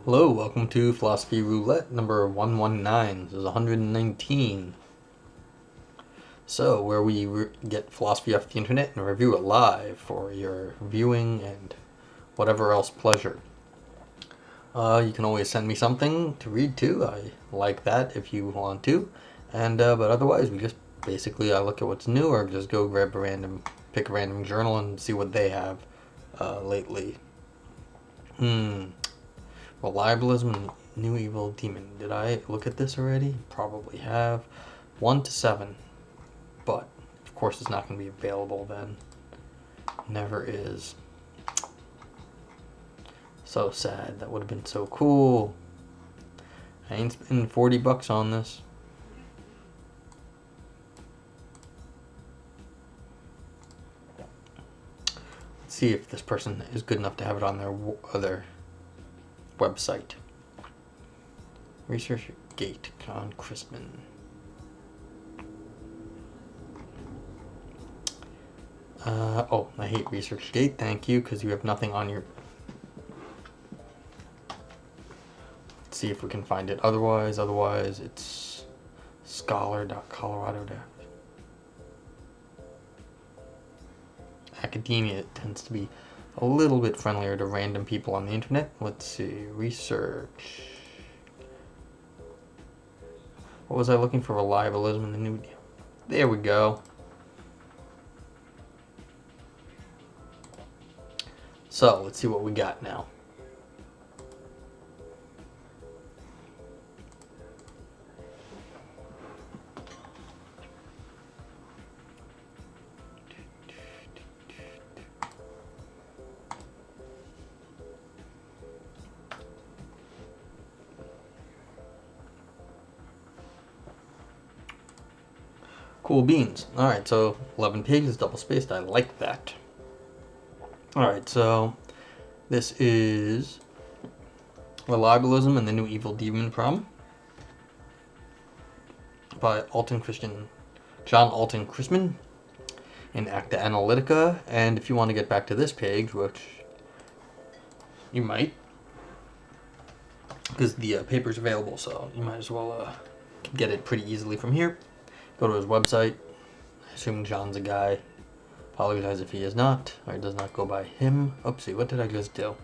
Hello, welcome to Philosophy Roulette number 119. This is 119. So, where we get philosophy off the internet and review it live for your viewing and whatever else pleasure. You can always send me something to read too. I like that if you want to. But otherwise, we just basically I look at what's new or just go pick a random journal and see what they have lately. Reliabilism and New Evil Demon. Did I look at this already? Probably have. 1 to 7. But, of course, it's not going to be available then. Never is. So sad. That would have been so cool. I ain't spending $40 on this. Let's see if this person is good enough to have it on their other website. ResearchGate, Alton Christmann. I hate ResearchGate, thank you, because you have nothing on your... Let's see if we can find it. Otherwise, it's scholar.colorado. Academia tends to be a little bit friendlier to random people on the internet. Let's see, research. What was I looking for? Reliabilism in the new deal. There we go. So, let's see what we got now. Cool beans. Alright, so 11 pages, double spaced. I like that. Alright, so this is Reliabilism and the New Evil Demon Problem by John Alton Christmann in Acta Analytica. And if you want to get back to this page, which you might, because the paper's available, so you might as well get it pretty easily from here. Go to his website. I assume John's a guy. Apologize if he is not, or does not go by him. Oopsie, what did I just do?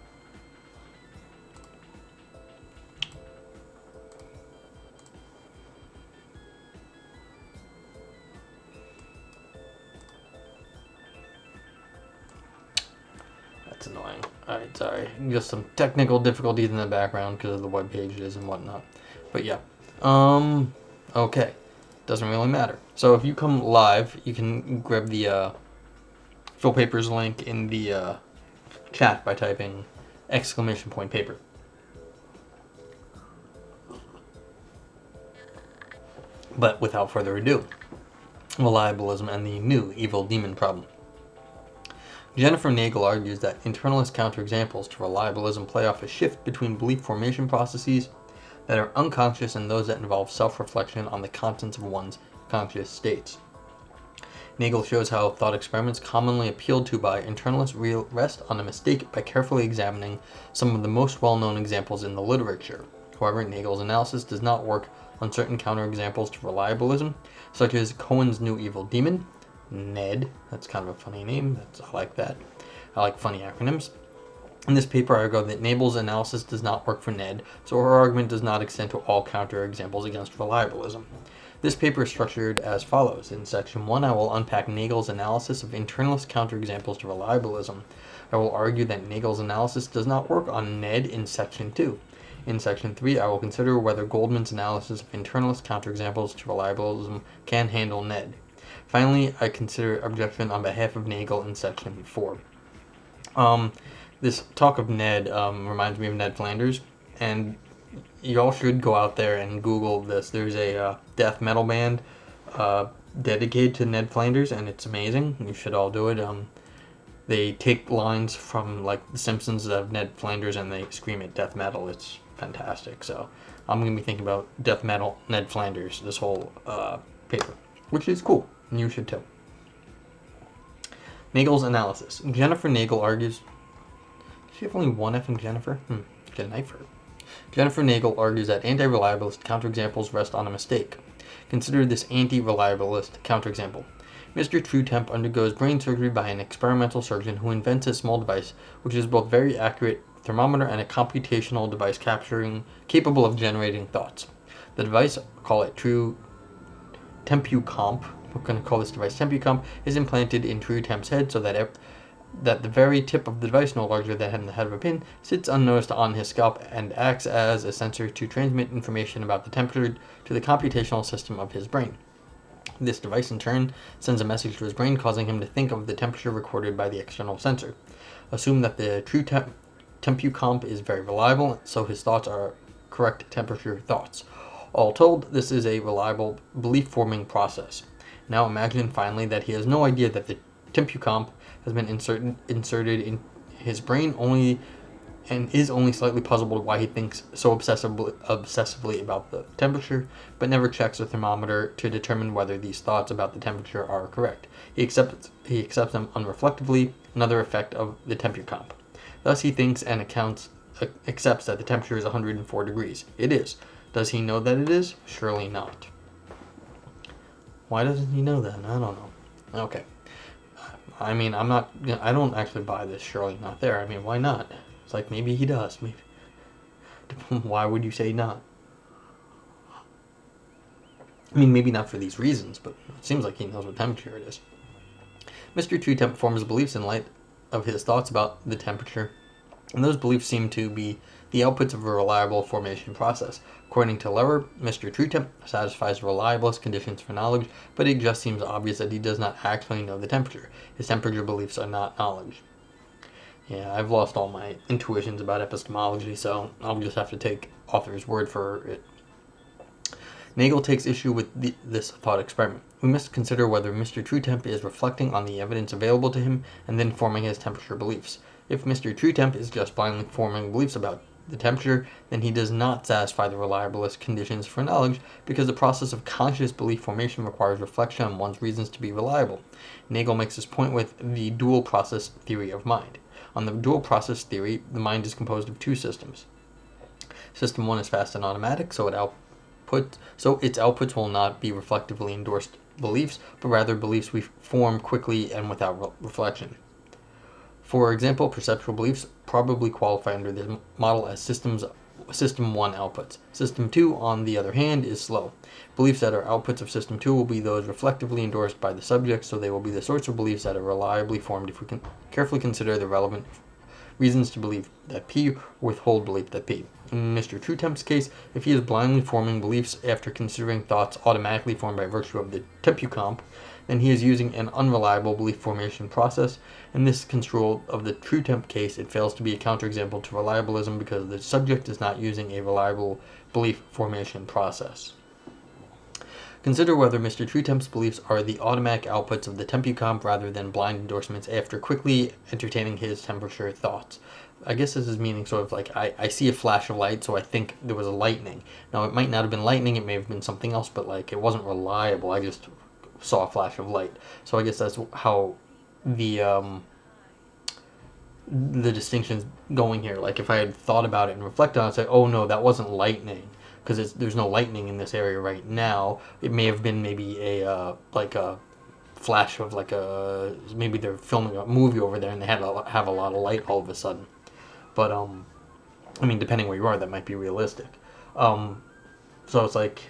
That's annoying. Alright, sorry. Just some technical difficulties in the background because of the web pages and whatnot. But yeah. Okay. Doesn't really matter. So if you come live, you can grab the Phil Papers link in the chat by typing !paper. But without further ado, Reliabilism and the New Evil Demon Problem. Jennifer Nagel argues that internalist counterexamples to reliabilism play off a shift between belief formation processes that are unconscious and those that involve self-reflection on the contents of one's conscious states. Nagel shows how thought experiments commonly appealed to by internalists rest on a mistake by carefully examining some of the most well-known examples in the literature. However, Nagel's analysis does not work on certain counterexamples to reliabilism, such as Cohen's New Evil Demon, NED, that's kind of a funny name, I like that. I like funny acronyms. In this paper, I argue that Nagel's analysis does not work for NED, so her argument does not extend to all counterexamples against reliabilism. This paper is structured as follows. In section 1, I will unpack Nagel's analysis of internalist counterexamples to reliabilism. I will argue that Nagel's analysis does not work on NED in section 2. In section 3, I will consider whether Goldman's analysis of internalist counterexamples to reliabilism can handle NED. Finally, I consider objection on behalf of Nagel in section 4. This talk of Ned reminds me of Ned Flanders, and y'all should go out there and Google this. There's a death metal band dedicated to Ned Flanders, and it's amazing. You should all do it. They take lines from like The Simpsons of Ned Flanders and they scream it death metal. It's fantastic. So I'm going to be thinking about death metal Ned Flanders this whole paper, which is cool, and you should too. Nagel's analysis. Jennifer Nagel argues... Does she have only one F in Jennifer? Jennifer. Jennifer Nagel argues that anti-reliabilist counterexamples rest on a mistake. Consider this anti-reliabilist counterexample. Mr. Truetemp undergoes brain surgery by an experimental surgeon who invents a small device which is both very accurate thermometer and a computational device capable of generating thoughts. The device, call it True TempuComp, we're going to call this device TempuComp, is implanted in Truetemp's head so that the very tip of the device, no larger than the head of a pin, sits unnoticed on his scalp and acts as a sensor to transmit information about the temperature to the computational system of his brain. This device, in turn, sends a message to his brain, causing him to think of the temperature recorded by the external sensor. Assume that the True TempuComp is very reliable, so his thoughts are correct temperature thoughts. All told, this is a reliable belief-forming process. Now imagine, finally, that he has no idea that the TempuComp has been inserted in his brain and is only slightly puzzled why he thinks so obsessively about the temperature, but never checks the thermometer to determine whether these thoughts about the temperature are correct. He accepts them unreflectively, another effect of the TempuComp. Thus he thinks and accepts that the temperature is 104 degrees. It is. Does he know that it is? Surely not. Why doesn't he know that? I don't know. Okay. I mean, I don't actually buy this surely not there. I mean, why not? It's like, maybe he does. Maybe. Why would you say not? I mean, maybe not for these reasons, but it seems like he knows what temperature it is. Mr. Truetemp forms beliefs in light of his thoughts about the temperature, and those beliefs seem to be the outputs of a reliable formation process. According to Lever, Mr. Truetemp satisfies reliablest conditions for knowledge, but it just seems obvious that he does not actually know the temperature. His temperature beliefs are not knowledge. Yeah, I've lost all my intuitions about epistemology, so I'll just have to take author's word for it. Nagel takes issue with this thought experiment. We must consider whether Mr. Truetemp is reflecting on the evidence available to him and then forming his temperature beliefs. If Mr. Truetemp is just blindly forming beliefs about the temperature, then he does not satisfy the reliabilist conditions for knowledge, because the process of conscious belief formation requires reflection on one's reasons to be reliable. Nagel makes this point with the dual process theory of mind. On the dual process theory, the mind is composed of two systems. System 1 is fast and automatic, so its outputs will not be reflectively endorsed beliefs, but rather beliefs we form quickly and without reflection. For example, perceptual beliefs probably qualify under this model as System 1 outputs. System 2, on the other hand, is slow. Beliefs that are outputs of System 2 will be those reflectively endorsed by the subject, so they will be the sorts of beliefs that are reliably formed if we can carefully consider the relevant reasons to believe that P or withhold belief that P. In Mr. Truetemp's case, if he is blindly forming beliefs after considering thoughts automatically formed by virtue of the TempuComp, then he is using an unreliable belief formation process. In this construal of the Truetemp case, it fails to be a counterexample to reliabilism because the subject is not using a reliable belief formation process. Consider whether Mr. Truetemp's beliefs are the automatic outputs of the TempuComp rather than blind endorsements after quickly entertaining his temperature thoughts. I guess this is meaning sort of like, I see a flash of light, so I think there was a lightning. Now, it might not have been lightning, it may have been something else, but like, it wasn't reliable. I just saw a flash of light. So I guess that's how the distinction's going here. Like, if I had thought about it and reflected on it, I'd say, oh no, that wasn't lightning, because there's no lightning in this area right now. It may have been maybe a flash of maybe they're filming a movie over there and they have a lot of light all of a sudden. But I mean, depending where you are, that might be realistic. So it's like,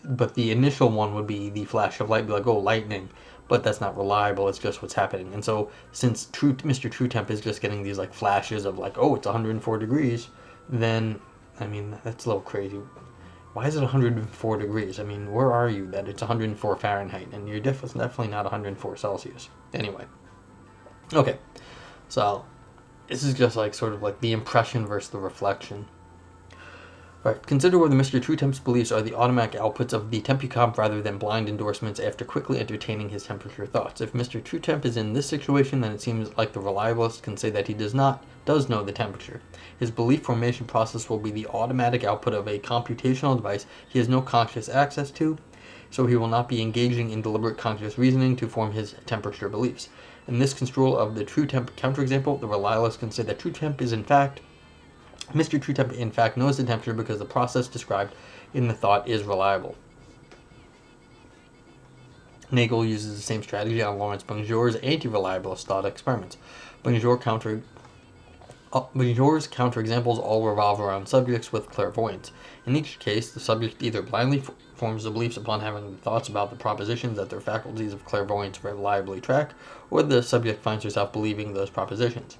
but the initial one would be the flash of light, be like, oh, lightning, but that's not reliable, it's just what's happening. And so since Mr. Truetemp is just getting these like flashes of like, oh, it's 104 degrees, then, I mean, that's a little crazy. Why is it 104 degrees? I mean, where are you that it's 104 Fahrenheit and you're definitely not 104 Celsius? Anyway. Okay. So, this is just like sort of like the impression versus the reflection. Alright, consider whether Mr. Truetemp's beliefs are the automatic outputs of the TempuComp rather than blind endorsements after quickly entertaining his temperature thoughts. If Mr. Truetemp is in this situation, then it seems like the reliabilist can say that he does know the temperature. His belief formation process will be the automatic output of a computational device he has no conscious access to, so he will not be engaging in deliberate conscious reasoning to form his temperature beliefs. In this construal of the Truetemp counterexample, the reliabilist can say that Truetemp is in fact Mr. Treetop, in fact, knows the temperature because the process described in the thought is reliable. Nagel uses the same strategy on Lawrence Bonjour's anti-reliabilist thought experiments. Bonjour's counterexamples all revolve around subjects with clairvoyance. In each case, the subject either blindly forms the beliefs upon having the thoughts about the propositions that their faculties of clairvoyance reliably track, or the subject finds herself believing those propositions.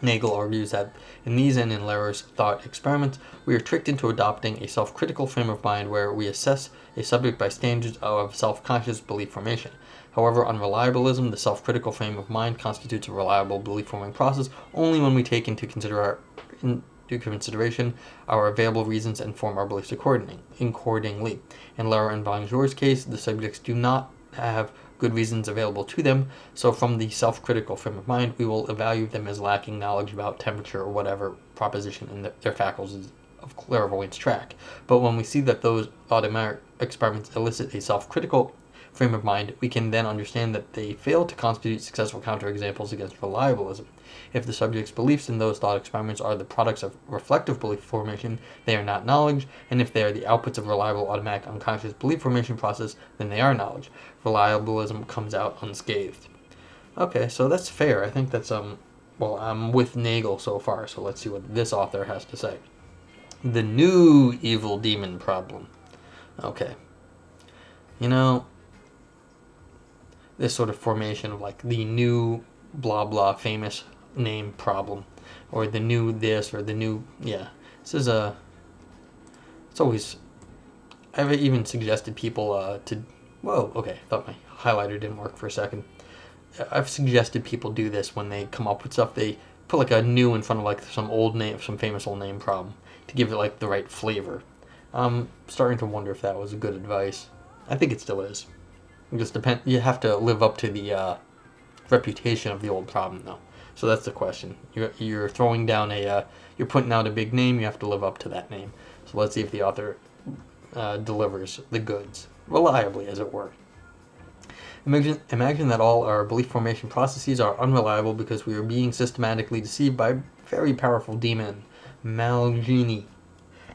Nagel argues that in these and in Lehrer's thought experiments, we are tricked into adopting a self-critical frame of mind where we assess a subject by standards of self-conscious belief formation. However, on reliabilism, the self-critical frame of mind constitutes a reliable belief-forming process only when we take into consideration our available reasons and form our beliefs accordingly. In Lehrer and Bonjour's case, the subjects do not have good reasons available to them, so from the self-critical frame of mind, we will evaluate them as lacking knowledge about temperature or whatever proposition in their faculties of clairvoyance track. But when we see that those automatic experiments elicit a self-critical frame of mind, we can then understand that they fail to constitute successful counterexamples against reliabilism. If the subject's beliefs in those thought experiments are the products of reflective belief formation, they are not knowledge, and if they are the outputs of reliable automatic unconscious belief formation process, then they are knowledge. Reliabilism comes out unscathed. Okay, so that's fair. I think that's, well, I'm with Nagel so far, so let's see what this author has to say. The new evil demon problem. Okay. You know, this sort of formation of like the new blah blah famous name problem, or the new this, or the new, yeah. This is it's always, I've even suggested people to, whoa, okay, I thought my highlighter didn't work for a second. I've suggested people do this when they come up with stuff. They put like a new in front of like some old name, some famous old name problem to give it like the right flavor. I'm starting to wonder if that was good advice. I think it still is. It just depends. You have to live up to the reputation of the old problem, though. So that's the question. You're throwing down you're putting out a big name. You have to live up to that name. So let's see if the author delivers the goods reliably, as it were. Imagine that all our belief formation processes are unreliable because we are being systematically deceived by a very powerful demon, Malgini.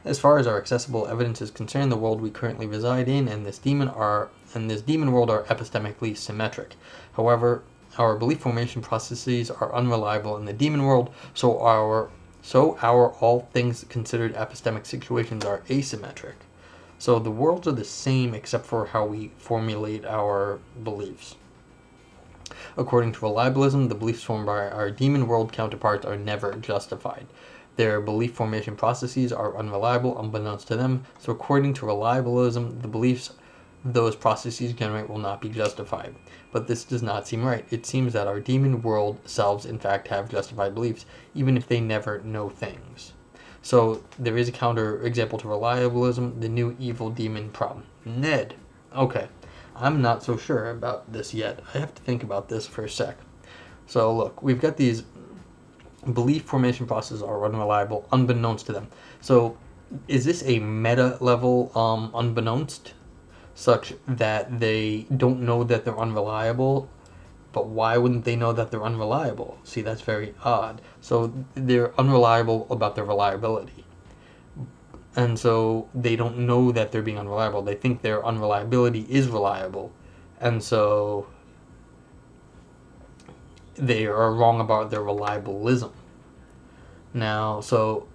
As far as our accessible evidence is concerned, the world we currently reside in and this demon world are epistemically symmetric. However, our belief formation processes are unreliable in the demon world, so our all things considered epistemic situations are asymmetric. So the worlds are the same except for how we formulate our beliefs. According to reliabilism, the beliefs formed by our demon world counterparts are never justified. Their belief formation processes are unreliable, unbeknownst to them, so according to reliabilism, the beliefs those processes generate will not be justified. But this does not seem right. It seems that our demon world selves in fact have justified beliefs, even if they never know things. So there is a counter example to reliabilism, the new evil demon problem. Ned. Okay, I'm not so sure about this yet. I have to think about this for a sec. So look, we've got these belief formation processes are unreliable, unbeknownst to them. So is this a meta level unbeknownst, such that they don't know that they're unreliable? But why wouldn't they know that they're unreliable? See, that's very odd. So they're unreliable about their reliability. And so they don't know that they're being unreliable. They think their unreliability is reliable. And so they are wrong about their reliabilism. Now, so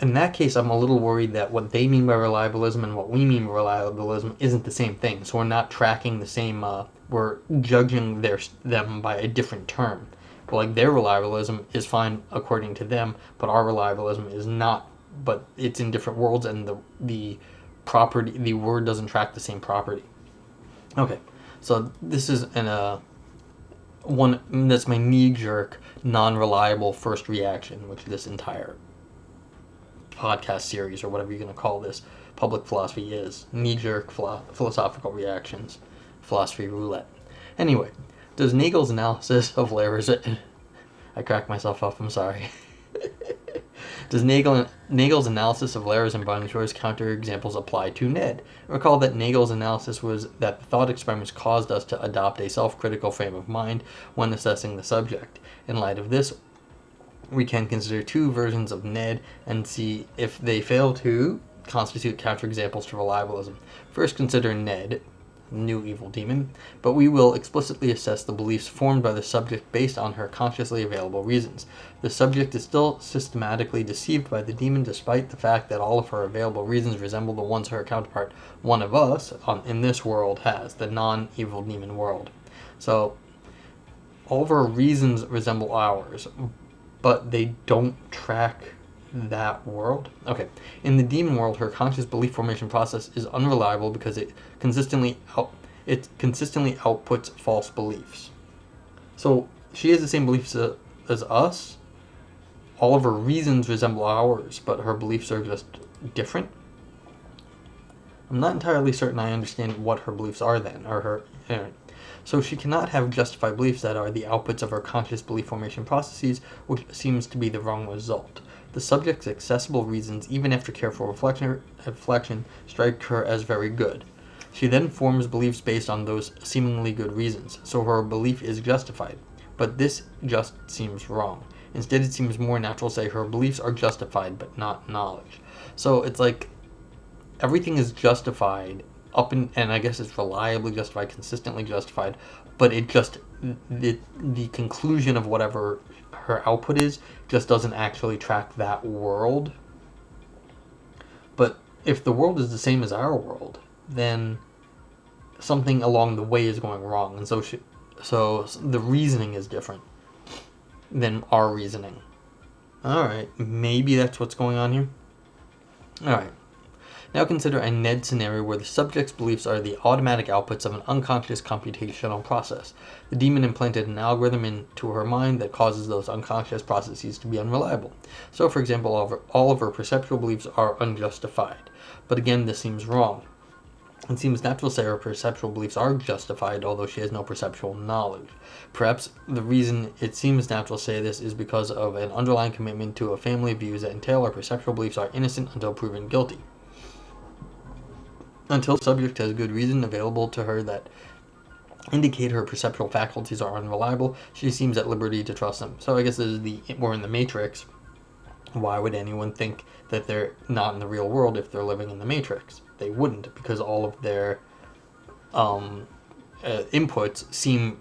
in that case, I'm a little worried that what they mean by reliabilism and what we mean by reliabilism isn't the same thing. So we're not tracking the same, we're judging them by a different term. But like their reliabilism is fine according to them, but our reliabilism is not. But it's in different worlds, and the property, the word doesn't track the same property. Okay, so this is one that's my knee-jerk, non-reliable first reaction, which this entire podcast series, or whatever you're going to call this, public philosophy is. Knee-jerk philosophical reactions. Philosophy roulette. Anyway, does Nagel's analysis of Lehrer's... I cracked myself up, I'm sorry. Does Nagel's analysis of Lehrer's and Bonjour's counterexamples apply to Ned? Recall that Nagel's analysis was that the thought experiments caused us to adopt a self-critical frame of mind when assessing the subject. In light of this, we can consider two versions of Ned and see if they fail to constitute counterexamples to reliabilism. First, consider Ned, new evil demon, but we will explicitly assess the beliefs formed by the subject based on her consciously available reasons. The subject is still systematically deceived by the demon despite the fact that all of her available reasons resemble the ones her counterpart, one of us, in this world has, the non-evil demon world. So, all of her reasons resemble ours, but they don't track that world. Okay, in the demon world, her conscious belief formation process is unreliable because it consistently outputs false beliefs. So she has the same beliefs as us. All of her reasons resemble ours, but her beliefs are just different. I'm not entirely certain I understand what her beliefs are then, or her. So she cannot have justified beliefs that are the outputs of her conscious belief formation processes, which seems to be the wrong result. The subject's accessible reasons, even after careful reflection, strike her as very good. She then forms beliefs based on those seemingly good reasons, so her belief is justified. But this just seems wrong. Instead, it seems more natural to say her beliefs are justified, but not knowledge. So it's like everything is justified and I guess it's reliably justified, consistently justified, but it just, the conclusion of whatever her output is just doesn't actually track that world. But if the world is the same as our world, then something along the way is going wrong, and so the reasoning is different than our reasoning. Alright, maybe that's what's going on here. Alright. Now consider a Ned scenario where the subject's beliefs are the automatic outputs of an unconscious computational process. The demon implanted an algorithm into her mind that causes those unconscious processes to be unreliable. So, for example, all of her perceptual beliefs are unjustified. But again, this seems wrong. It seems natural to say her perceptual beliefs are justified, although she has no perceptual knowledge. Perhaps the reason it seems natural to say this is because of an underlying commitment to a family of views that entail her perceptual beliefs are innocent until proven guilty. Until the subject has good reason available to her that indicate her perceptual faculties are unreliable, she seems at liberty to trust them. So I guess this is we're in the Matrix. Why would anyone think that they're not in the real world if they're living in the Matrix? They wouldn't, because all of their inputs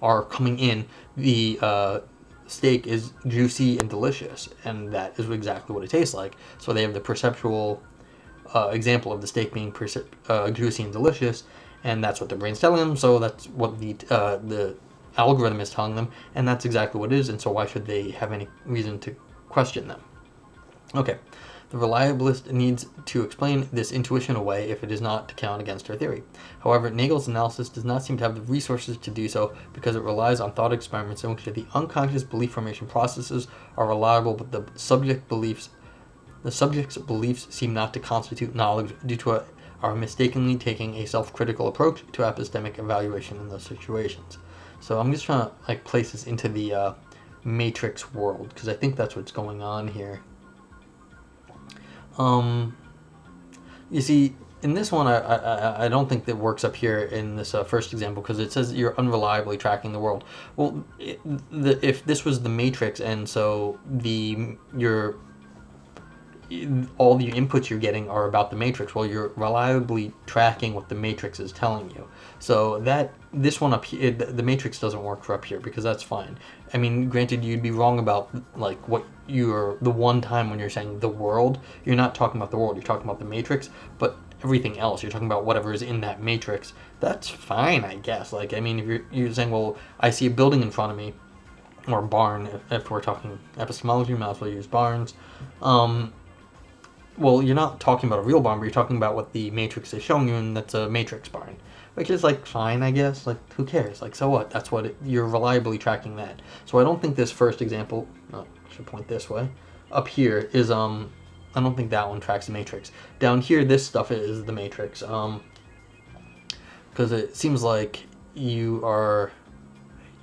are coming in. The steak is juicy and delicious, and that is exactly what it tastes like. So they have the perceptual example of the steak being juicy and delicious, and that's what their brain's telling them, so that's what the algorithm is telling them, and that's exactly what it is, and so why should they have any reason to question them? Okay, the reliabilist needs to explain this intuition away if it is not to count against her theory. However, Nagel's analysis does not seem to have the resources to do so because it relies on thought experiments in which the unconscious belief formation processes are reliable, but the subject's beliefs seem not to constitute knowledge due to our mistakenly taking a self-critical approach to epistemic evaluation in those situations. So I'm just trying to place this into the Matrix world, because I think that's what's going on here. You see, in this one, I don't think that works up here in this first example, because it says you're unreliably tracking the world. Well, if this was the Matrix, and so all the inputs you're getting are about the Matrix, well, you're reliably tracking what the Matrix is telling you. So this one up here, the Matrix doesn't work for up here, because that's fine. I mean, granted, you'd be wrong about the one time when you're saying the world, you're not talking about the world, you're talking about the Matrix, but everything else, you're talking about whatever is in that Matrix. That's fine, I guess. I mean, if you're saying, well, I see a building in front of me, or a barn, if we're talking epistemology, we might as well use barns. Well, you're not talking about a real barn, but you're talking about what the Matrix is showing you, and that's a Matrix barn. Which is, fine, I guess. Who cares? So what? That's what you're reliably tracking that. So I don't think this first example, I should point this way, up here is, I don't think that one tracks the Matrix. Down here, this stuff is the Matrix. Because it seems like you're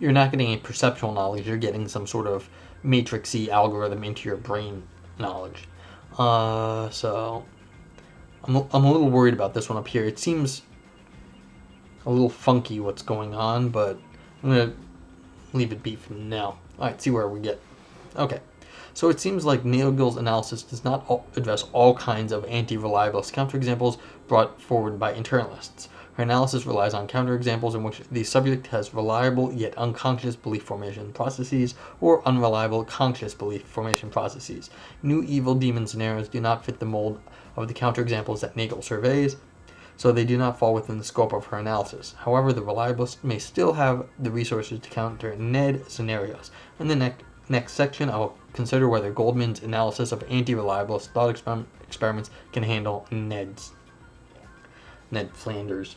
not getting a perceptual knowledge, you're getting some sort of Matrix-y algorithm into your brain knowledge. So I'm a little worried about this one up here. It seems a little funky what's going on, but I'm gonna leave it be for now. Alright, see where we get. Okay. So it seems like Nagel's analysis does not address all kinds of anti-reliabilist counterexamples brought forward by internalists. Her analysis relies on counterexamples in which the subject has reliable yet unconscious belief formation processes or unreliable conscious belief formation processes. New evil demon scenarios do not fit the mold of the counterexamples that Nagel surveys, so they do not fall within the scope of her analysis. However, the reliabilist may still have the resources to counter NED scenarios. In the next section, I will consider whether Goldman's analysis of anti-reliabilist thought experiments can handle NEDs. Ned Flanders.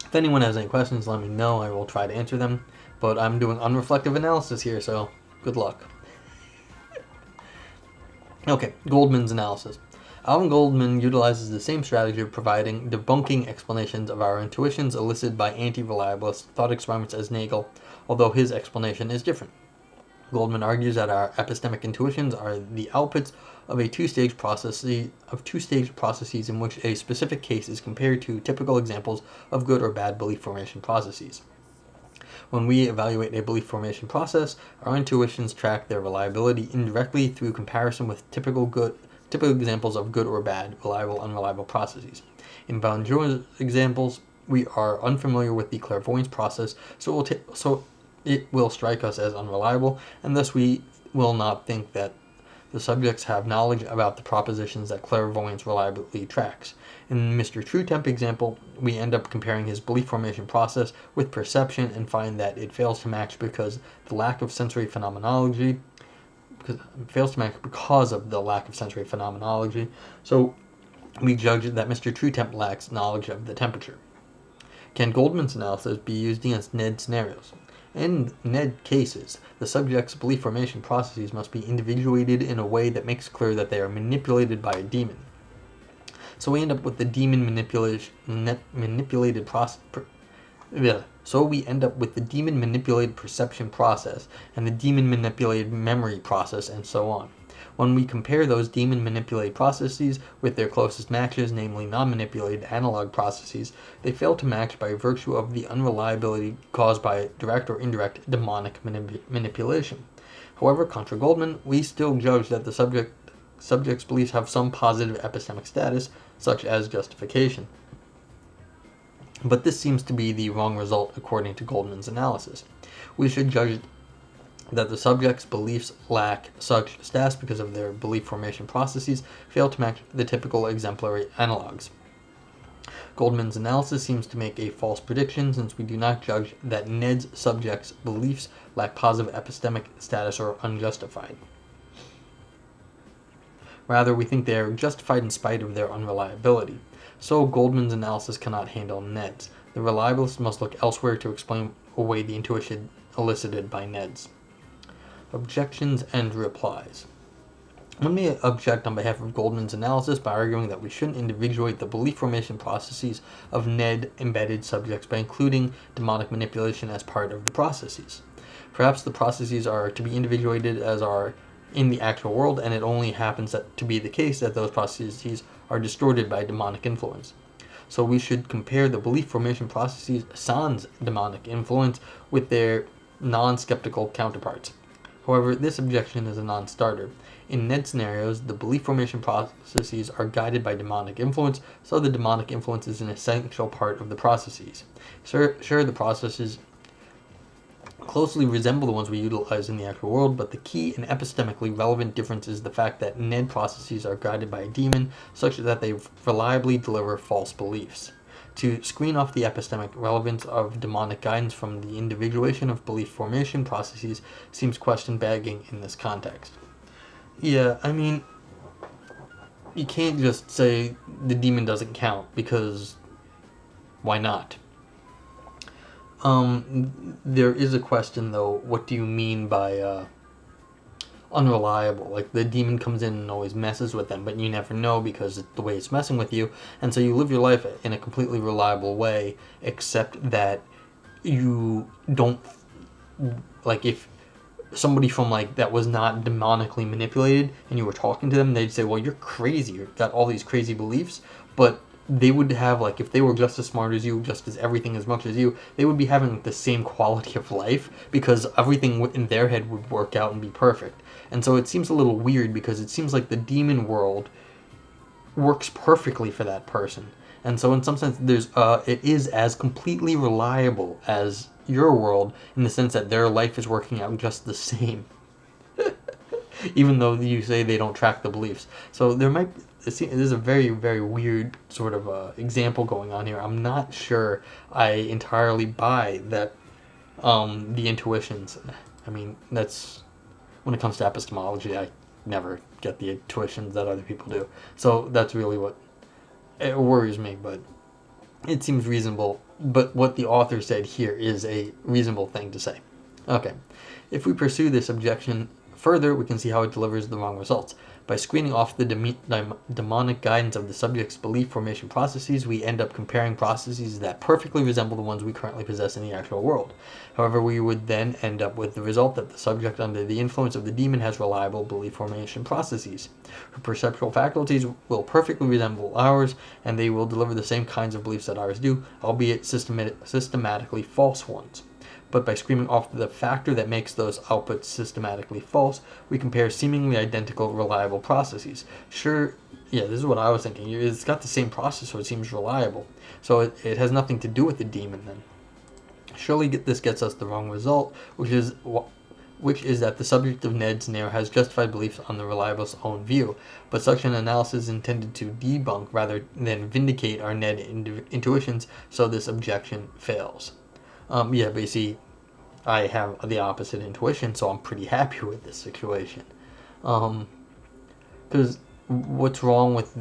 If anyone has any questions, let me know. I will try to answer them. But I'm doing unreflective analysis here, so good luck. Okay, Goldman's analysis. Alton Goldman utilizes the same strategy of providing debunking explanations of our intuitions elicited by anti-reliabilist thought experiments as Nagel, although his explanation is different. Goldman argues that our epistemic intuitions are the outputs of two-stage processes in which a specific case is compared to typical examples of good or bad belief formation processes. When we evaluate a belief formation process, our intuitions track their reliability indirectly through comparison with typical examples of good or bad, reliable, unreliable processes. In Bonjour's examples, we are unfamiliar with the clairvoyance process, so it will strike us as unreliable, and thus we will not think that the subjects have knowledge about the propositions that clairvoyance reliably tracks. In Mr. Truetemp example, we end up comparing his belief formation process with perception and find that it fails to match because of the lack of sensory phenomenology. So we judge that Mr. Truetemp lacks knowledge of the temperature. Can Goldman's analysis be used against NED scenarios? In NED cases, the subject's belief formation processes must be individuated in a way that makes clear that they are manipulated by a demon. So we end up with the demon manipulated perception process and the demon manipulated memory process and so on. When we compare those demon manipulated processes with their closest matches, namely non-manipulated analog processes, they fail to match by virtue of the unreliability caused by direct or indirect demonic manipulation. However, contra Goldman, we still judge that the subject's beliefs have some positive epistemic status, such as justification. But this seems to be the wrong result according to Goldman's analysis. We should judge that the subject's beliefs lack such status because of their belief formation processes fail to match the typical exemplary analogs. Goldman's analysis seems to make a false prediction since we do not judge that NED's subject's beliefs lack positive epistemic status or unjustified. Rather, we think they are justified in spite of their unreliability. So Goldman's analysis cannot handle NEDs. The reliabilist must look elsewhere to explain away the intuition elicited by NEDs. Objections and replies. Let me object on behalf of Goldman's analysis by arguing that we shouldn't individuate the belief formation processes of NED-embedded subjects by including demonic manipulation as part of the processes. Perhaps the processes are to be individuated as are in the actual world, and it only happens to be the case that those processes are distorted by demonic influence. So we should compare the belief formation processes sans demonic influence with their non-skeptical counterparts. However, this objection is a non-starter. In NED scenarios, the belief formation processes are guided by demonic influence, so the demonic influence is an essential part of the processes. Sure, the processes closely resemble the ones we utilize in the actual world, but the key and epistemically relevant difference is the fact that NED processes are guided by a demon, such that they reliably deliver false beliefs. To screen off the epistemic relevance of demonic guidance from the individuation of belief formation processes seems question-begging in this context. Yeah, I mean, you can't just say the demon doesn't count, because why not? There is a question, though, what do you mean by unreliable? Like, the demon comes in and always messes with them, but you never know because it's the way it's messing with you, and so you live your life in a completely reliable way, except that you don't, like, if somebody from, like, that was not demonically manipulated and you were talking to them, they'd say, well, you're crazy, you've got all these crazy beliefs, but they would have, like, if they were just as smart as you, just as everything as much as you, they would be having the same quality of life because everything in their head would work out and be perfect. And so it seems a little weird because it seems like the demon world works perfectly for that person. And so in some sense, it is as completely reliable as your world in the sense that their life is working out just the same. Even though you say they don't track the beliefs. So there's a very, very weird sort of example going on here. I'm not sure I entirely buy that the intuitions. I mean, that's, when it comes to epistemology, I never get the intuitions that other people do. So that's really what it worries me, but it seems reasonable. But what the author said here is a reasonable thing to say. Okay, if we pursue this objection further, we can see how it delivers the wrong results. By screening off the demonic guidance of the subject's belief formation processes, we end up comparing processes that perfectly resemble the ones we currently possess in the actual world. However, we would then end up with the result that the subject under the influence of the demon has reliable belief formation processes. Her perceptual faculties will perfectly resemble ours, and they will deliver the same kinds of beliefs that ours do, albeit systematically false ones. But by screaming off the factor that makes those outputs systematically false, we compare seemingly identical, reliable processes. Sure, yeah, this is what I was thinking. It's got the same process, so it seems reliable. So it has nothing to do with the demon then. Surely this gets us the wrong result, which is that the subject of Ned's snare has justified beliefs on the reliabilist's own view, but such an analysis is intended to debunk rather than vindicate our Ned intuitions, so this objection fails. But you see, I have the opposite intuition, so I'm pretty happy with this situation. Because what's wrong with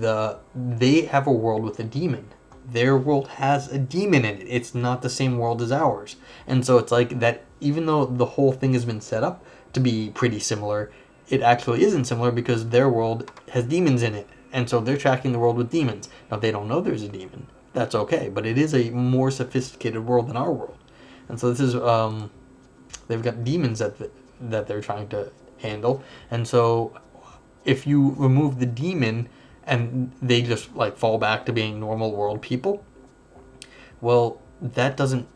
they have a world with a demon. Their world has a demon in it. It's not the same world as ours. And so it's like that, even though the whole thing has been set up to be pretty similar, it actually isn't similar because their world has demons in it. And so they're tracking the world with demons. Now, they don't know there's a demon. That's okay. But it is a more sophisticated world than our world. And so this is, they've got demons that they're trying to handle. And so if you remove the demon and they just like fall back to being normal world people, well, that doesn't,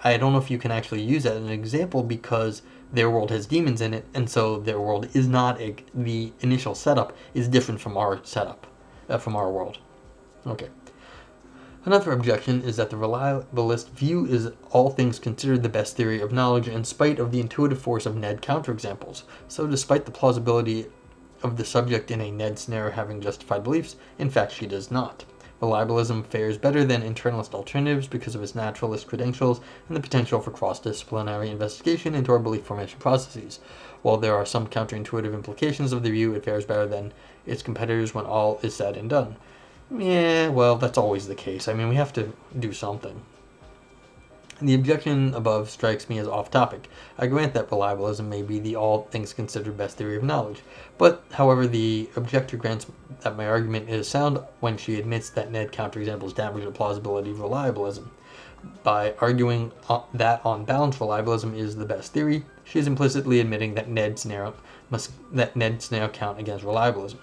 I don't know if you can actually use that as an example because their world has demons in it. And so their world is not, the initial setup is different from our setup, from our world. Okay. Another objection is that the reliabilist view is all things considered the best theory of knowledge in spite of the intuitive force of Ned counterexamples. So despite the plausibility of the subject in a Ned snare having justified beliefs, in fact she does not. Reliabilism fares better than internalist alternatives because of its naturalist credentials and the potential for cross-disciplinary investigation into our belief formation processes. While there are some counterintuitive implications of the view, it fares better than its competitors when all is said and done. Yeah, well, that's always the case. I mean, we have to do something. The objection above strikes me as off-topic. I grant that reliabilism may be the all things considered best theory of knowledge. But, however, the objector grants that my argument is sound when she admits that Ned counterexamples damage the plausibility of reliabilism. By arguing that on balance reliabilism is the best theory, she is implicitly admitting that Ned snare count against reliabilism.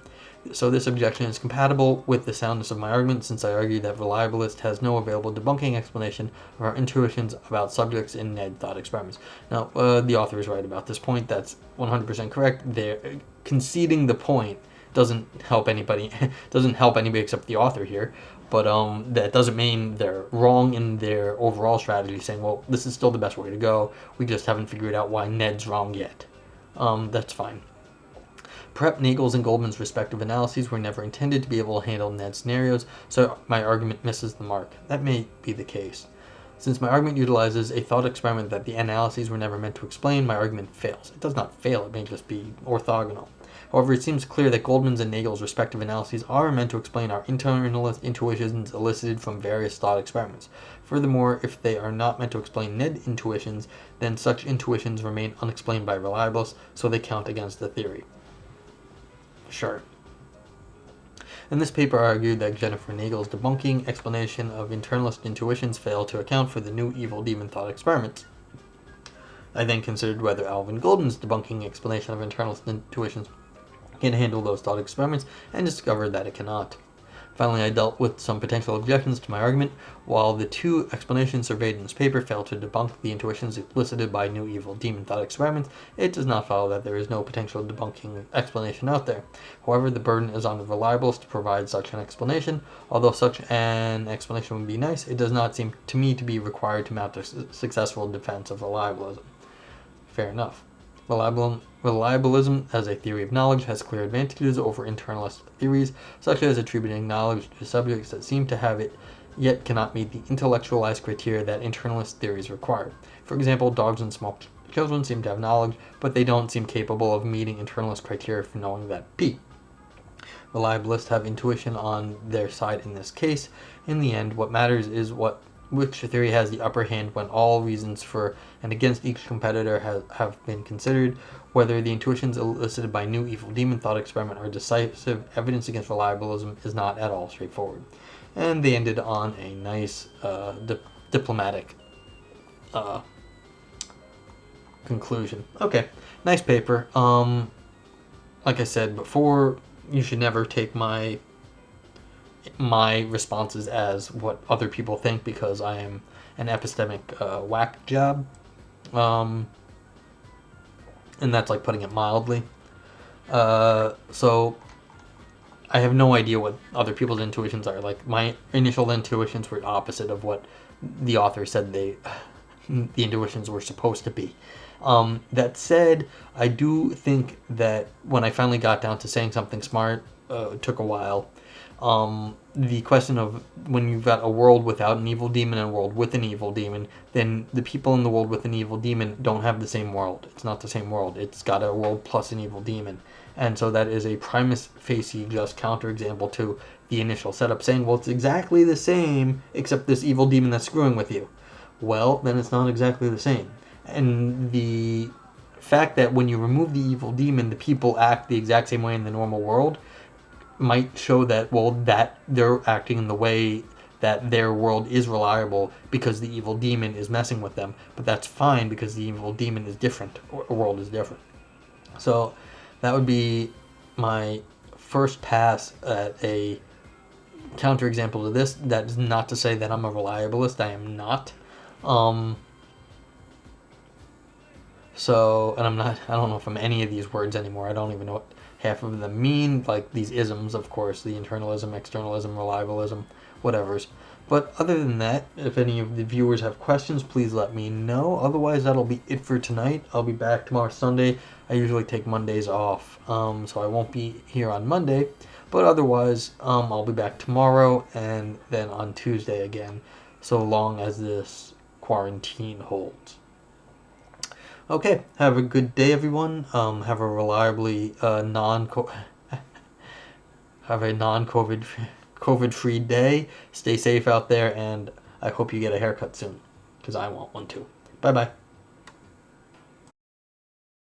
So this objection is compatible with the soundness of my argument since I argue that reliabilist has no available debunking explanation of our intuitions about subjects in Ned thought experiments. Now, the author is right about this point. That's 100% correct. They're conceding the point doesn't help anybody except the author here. But that doesn't mean they're wrong in their overall strategy, saying, well, this is still the best way to go. We just haven't figured out why Ned's wrong yet. That's fine. Perhaps Nagel's and Goldman's respective analyses were never intended to be able to handle Ned scenarios, so my argument misses the mark. That may be the case. Since my argument utilizes a thought experiment that the analyses were never meant to explain, my argument fails. It does not fail, it may just be orthogonal. However, it seems clear that Goldman's and Nagel's respective analyses are meant to explain our internalist intuitions elicited from various thought experiments. Furthermore, if they are not meant to explain Ned intuitions, then such intuitions remain unexplained by reliabilists, so they count against the theory. Sure. In this paper, I argued that Jennifer Nagel's debunking explanation of internalist intuitions failed to account for the new evil demon thought experiments. I then considered whether Alvin Goldman's debunking explanation of internalist intuitions can handle those thought experiments, and discovered that it cannot. Finally, I dealt with some potential objections to my argument. While the two explanations surveyed in this paper fail to debunk the intuitions elicited by new evil demon thought experiments, it does not follow that there is no potential debunking explanation out there. However, the burden is on the reliabilist to provide such an explanation. Although such an explanation would be nice, it does not seem to me to be required to mount a successful defense of reliabilism. Fair enough. Reliabilism as a theory of knowledge has clear advantages over internalist theories, such as attributing knowledge to subjects that seem to have it, yet cannot meet the intellectualized criteria that internalist theories require. For example, dogs and small children seem to have knowledge, but they don't seem capable of meeting internalist criteria for knowing that P. Reliabilists have intuition on their side in this case. In the end, what matters is which theory has the upper hand when all reasons for and against each competitor have been considered. Whether the intuitions elicited by new evil demon thought experiment are decisive evidence against reliabilism is not at all straightforward. And they ended on a nice diplomatic conclusion. Okay, nice paper. Like I said before, you should never take my responses as what other people think, because I am an epistemic whack job. And that's like putting it mildly. So I have no idea what other people's intuitions are. Like, my initial intuitions were opposite of what the author said the intuitions were supposed to be. That said, I do think that when I finally got down to saying something smart, it took a while. The question of when you've got a world without an evil demon and a world with an evil demon, then the people in the world with an evil demon don't have the same world. It's not the same world. It's got a world plus an evil demon. And so that is a prima facie just counterexample to the initial setup, saying, well, it's exactly the same, except this evil demon that's screwing with you. Well, then it's not exactly the same. And the fact that when you remove the evil demon, the people act the exact same way in the normal world might show that, well, that they're acting in the way that their world is reliable because the evil demon is messing with them. But that's fine because the evil demon is different, or the world is different. So that would be my first pass at a counterexample to this. That is not to say that I'm a reliabilist. I am not. And I'm not, I don't know if I'm any of these words anymore. I don't even know what half of them mean, like these isms, of course, the internalism, externalism, reliabilism, whatevers. But other than that, if any of the viewers have questions, please let me know. Otherwise, that'll be it for tonight. I'll be back tomorrow, Sunday. I usually take Mondays off, so I won't be here on Monday. But otherwise, I'll be back tomorrow and then on Tuesday again, so long as this quarantine holds. Okay, have a good day, everyone. Have a reliably COVID-free day. Stay safe out there, and I hope you get a haircut soon, because I want one too. Bye-bye.